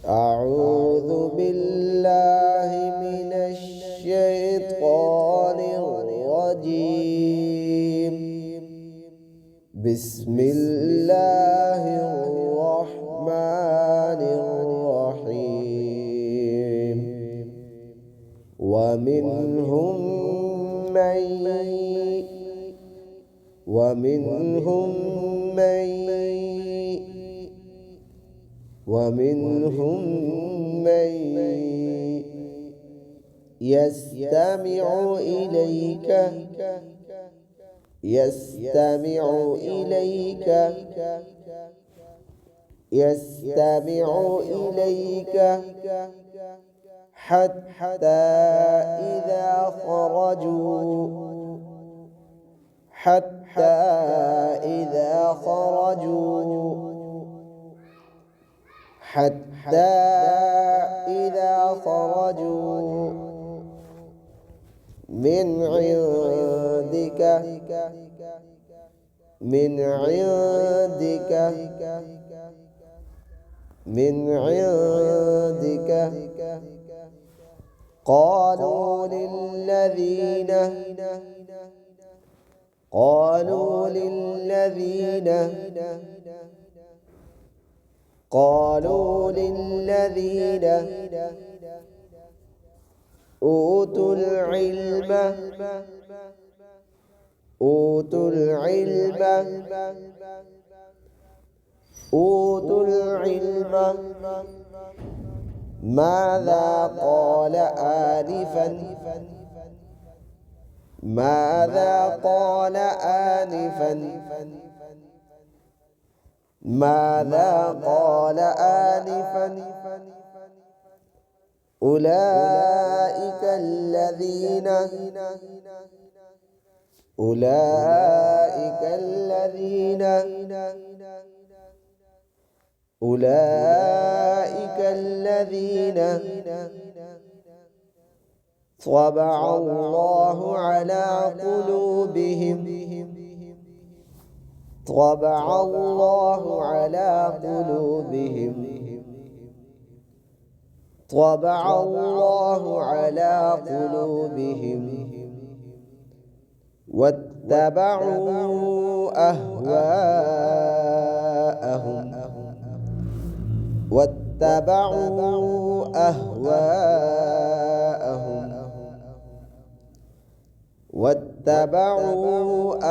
أعوذ بالله من الشيطان الرجيم. بسم الله الرحمن الرحيم. ومنهم من يستمع إليك حتى إذا خرجوا من عندك قالوا للذين أوتوا العلم ماذا قال آنفا أولئك الذين طبع الله على قلوبهم واتبعوا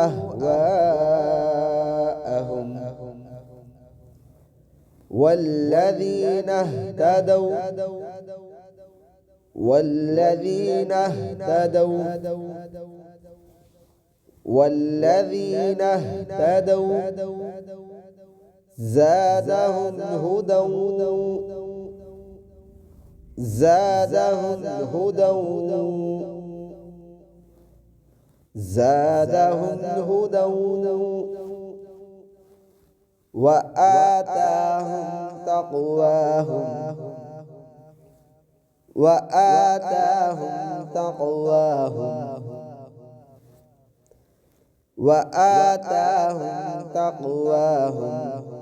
أهواءهم والذين اهتدوا زادهم هدى وآتاهم تقواهم